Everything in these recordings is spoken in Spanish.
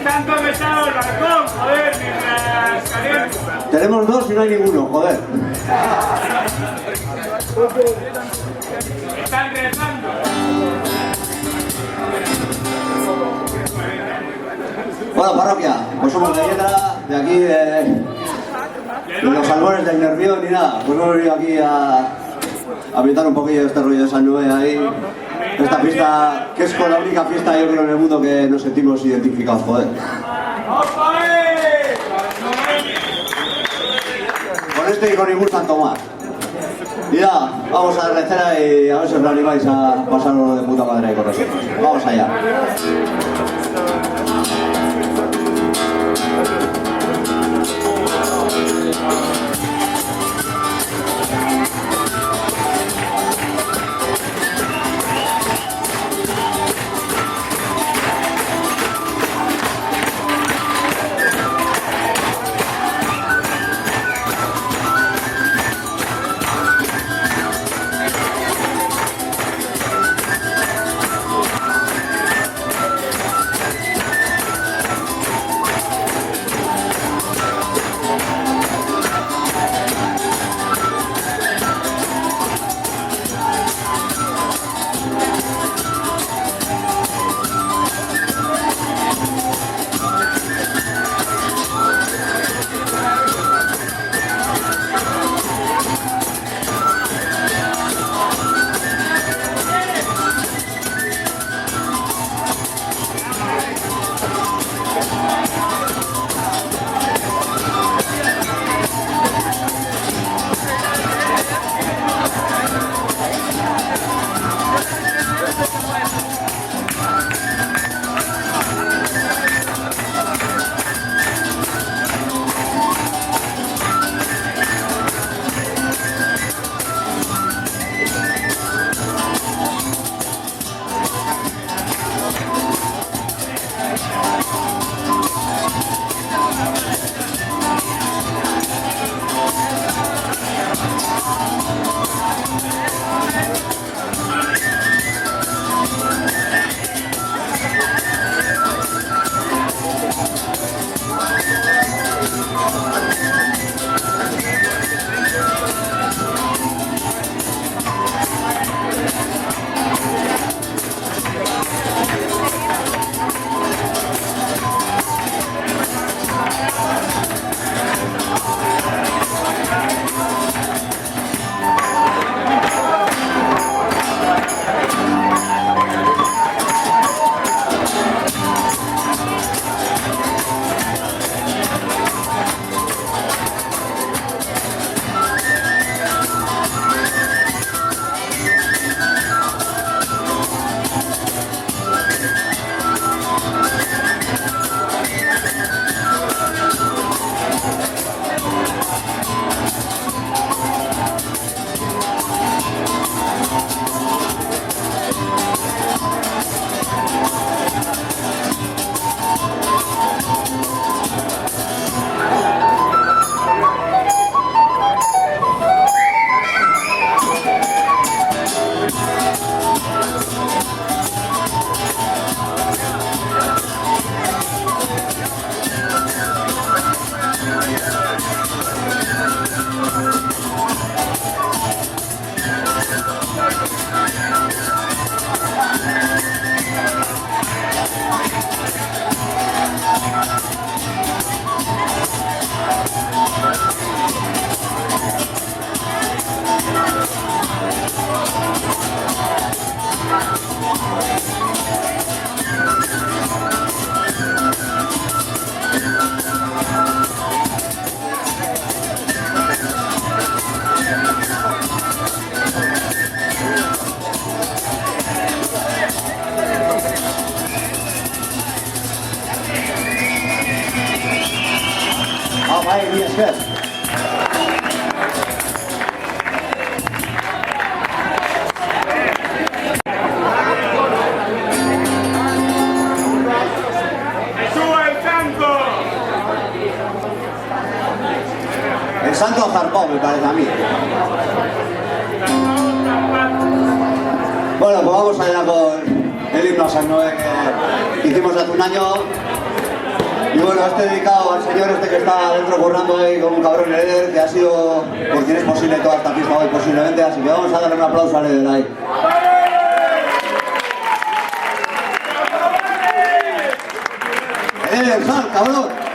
Tanto pesado el balcón, joder, mientras caliente. Tenemos dos y no hay ninguno, joder. Están rezando. Bueno, parroquia, pues somos de Yedra, de aquí de los albores del Nervión y nada. Pues hemos venido aquí a pintar un poquillo este rollo de San Noé ahí. Esta fiesta, que es con la única fiesta yo creo en el mundo que nos sentimos identificados, joder. Con este y con ningún santo más. Y nada, vamos a rezar y a ver si os animáis a pasarlo de puta madre ahí con nosotros. Vamos allá. Santo zarpado, me parece a mí. Bueno, pues vamos allá con el himno a San Noé que hicimos hace un año. Y bueno, este dedicado al señor este que está dentro currando ahí con un cabrón Eder, que ha sido, por quien es posible, toda esta fiesta hoy posiblemente, así que vamos a darle un aplauso a Eder ahí. Eder, sal, cabrón.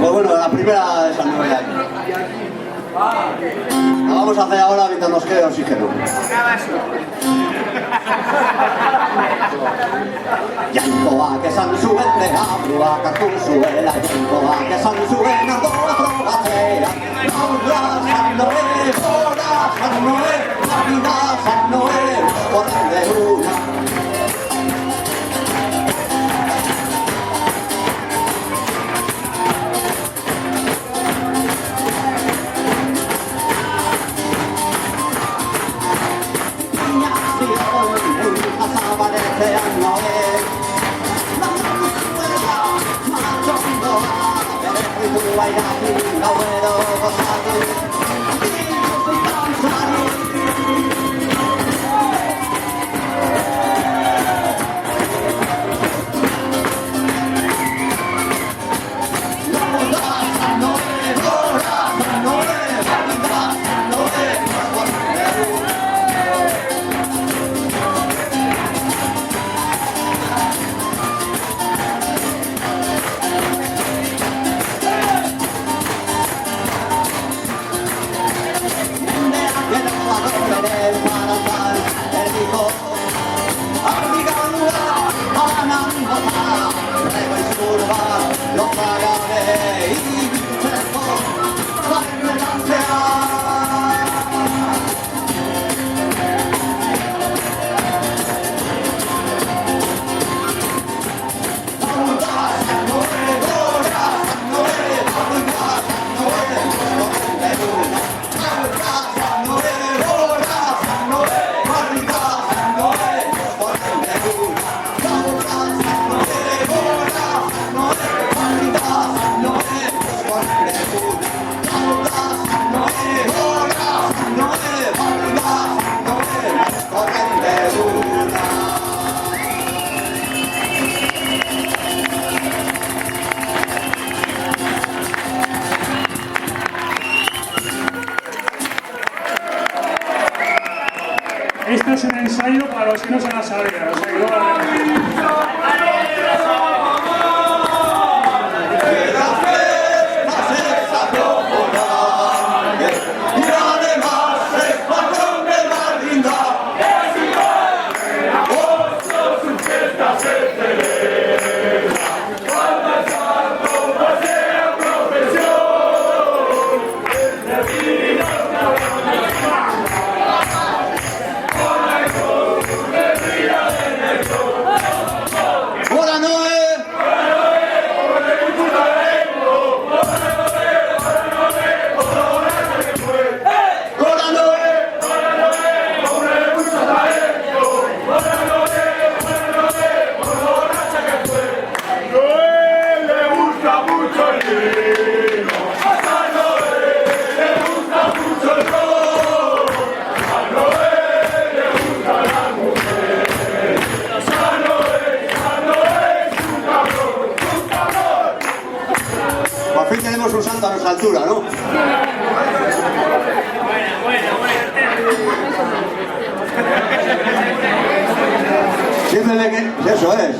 Pues bueno, la primera de San Noé aquí. La vamos a hacer ahora mientras nos quede oxígeno. Jainkoak esan zuen lehabruak hartu zuela, Jainkoak esan zuen ardo trobatzea. Gaurra San Noé, gora San Noé, marina San Noé, horren deruna. Azabaretzean Noé, Berritua iraki, gauero gozatu, Esto es un ensayo para los que no se la sabían, o sea que tenemos un santo a nuestra altura, ¿no? Siempre ve que... Eso es.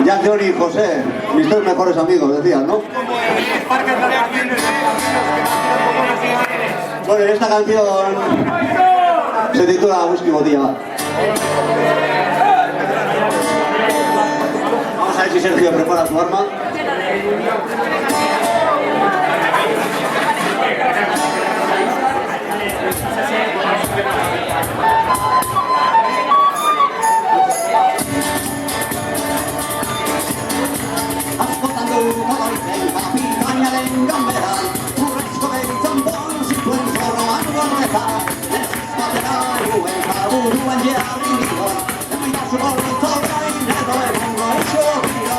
Ya Johnny y José, mis dos mejores amigos, decían, ¿no? Bueno, en esta canción se titula Whisky Botella. Vamos a ver si Sergio prepara su arma. Buruan jarri nion, emaita zugortu zaukain, edo egongo esio biro,